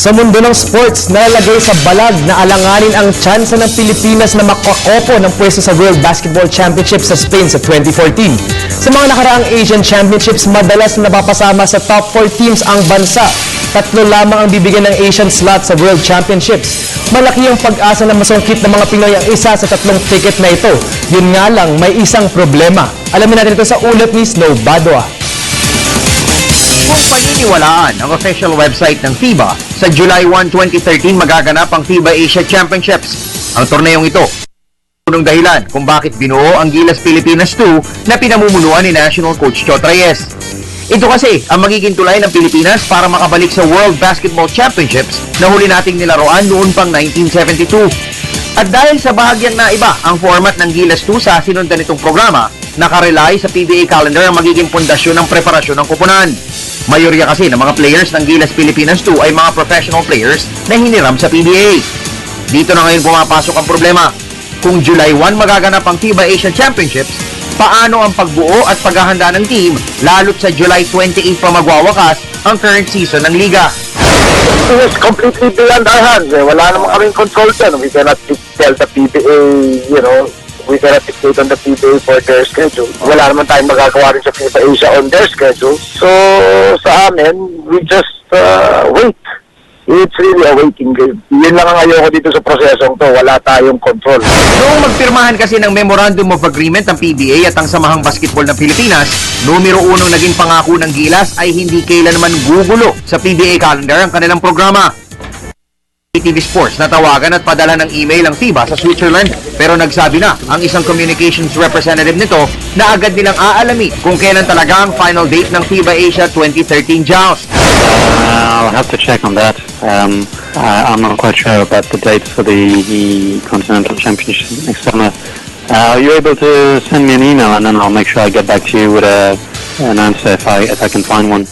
Sa mundo ng sports, nalalagay sa balag na alanganin ang tsansa ng Pilipinas na makakopo ng pwesto sa World Basketball Championships sa Spain sa 2014. Sa mga nakaraang Asian Championships, madalas na napapasama sa top 4 teams ang bansa. 3 lamang ang bibigyan ng Asian slot sa World Championships. Malaki ang pag-asa na masungkit ng mga Pinoy ang isa sa 3 ticket na ito. Yun nga lang, may isang problema. Alamin natin ito sa ulat ni Snow Badua. Kung paniniwalaan ang official website ng FIBA, sa July 1, 2013 magaganap ang FIBA Asia Championships. Ang torneyong ito, unang dahilan kung bakit binuo ang Gilas Pilipinas 2 na pinamumunuan ni National Coach Chot Reyes. Ito kasi ang magiging tulay ng Pilipinas para makabalik sa World Basketball Championships na huli nating nilaruan noon pang 1972. At dahil sa bahagyang naiba ang format ng Gilas 2 sa sinundan nitong programa, nakarely sa PBA calendar ang magiging pundasyon ng preparasyon ng koponan. Mayorya kasi ng mga players ng Gilas Pilipinas 2 ay mga professional players na hiniram sa PBA. Dito na ngayon pumapasok ang problema. Kung July 1 magaganap ang FIBA Asian Championships, paano ang pagbuo at paghahanda ng team lalo't sa July 28 pa magwawakas ang current season ng liga? It is completely beyond our hands. Wala namang kaming control dyan. We cannot tell the PBA, we cannot dictate on the PBA for their schedule. Wala naman tayong magagawa rin sa FIBA Asia on their schedule. So, sa amin, we just wait. It's really a waiting game. Yun lang ang ayoko dito sa prosesong to. Wala tayong control. Noong magpirmahan kasi ng Memorandum of Agreement ang PBA at ang Samahang Basketball ng Pilipinas, numero 1 naging pangako ng Gilas ay hindi kailanman gugulo sa PBA calendar ang kanilang programa. TV Sports natawagan at padala ng email ang FIBA sa Switzerland, pero nagsabi na ang isang communications representative nito na agad nilang aalami kung kailan talaga ang final date ng FIBA Asia 2013 Joust. I'll have to check on that. I'm not quite sure about the dates for the Continental Championship next summer. Are you able to send me an email and then I'll make sure I get back to you with an answer if I can find one.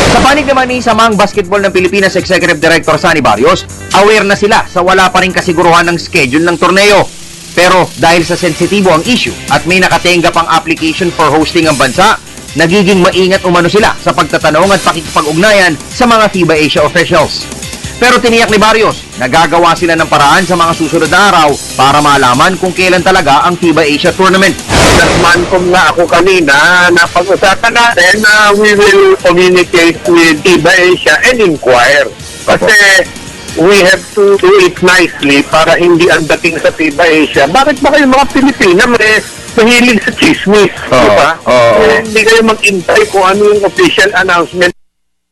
Sa panig naman ni Samahang Basketball ng Pilipinas Executive Director Sunny Barrios, aware na sila sa wala pa rin kasiguruhan ng schedule ng torneo. Pero dahil sa sensitibo ang issue at may nakatenga pang application for hosting ang bansa, nagiging maingat umano sila sa pagtatanong at pakikipag-ugnayan sa mga FIBA Asia officials. Pero tiniyak ni Barrios, nagagawa sila ng paraan sa mga susunod na araw para malaman kung kailan talaga ang FIBA Asia Tournament. Nagmankom nga ako kanina na pag-usapan natin na we will communicate with FIBA Asia and inquire. Kasi we have to do it nicely para hindi ang dating sa FIBA Asia. Bakit ba kayo mga Pilipina mahilig sa chismis? Diba? Hindi kayo mag-intay kung ano yung official announcement.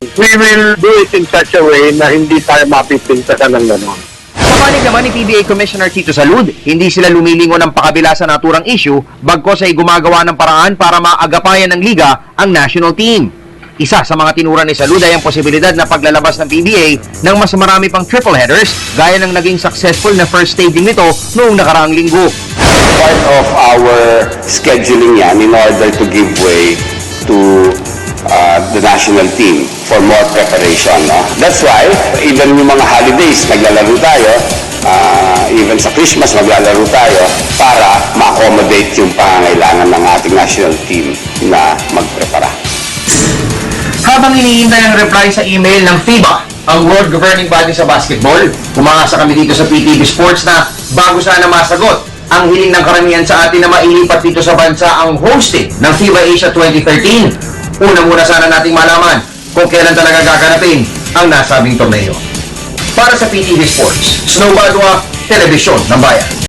We will do it in such a way na hindi tayo mapipinta ka ng gano'n. Sa panig naman ni PBA Commissioner Tito Salud, hindi sila lumilingon ng pakabila sa naturang issue, bagkos ay gumagawa ng paraan para maagapayan ng liga ang national team. Isa sa mga tinura ni Salud ay ang posibilidad na paglalabas ng PBA ng mas marami pang triple headers gaya ng naging successful na first staging nito noong nakaraang linggo. Part of our scheduling yan in order to give way to the national team for more preparation. No? That's why, even yung mga holidays, naglalaro tayo, even sa Christmas, maglalaro tayo para ma-accommodate yung pangangailangan ng ating national team na magprepara. Habang iniintay ang reply sa email ng FIBA, ang World Governing Body sa Basketball, umasa kami dito sa PTV Sports na bago sana masagot ang hiling ng karamihan sa atin na mailipat dito sa bansa ang hosting ng FIBA Asia 2013. Una-muna sana nating malaman kung kailan talaga gaganapin ang nasabing torneo. Para sa PTV Sports, Snow Badua, Telebisyon ng Bayan.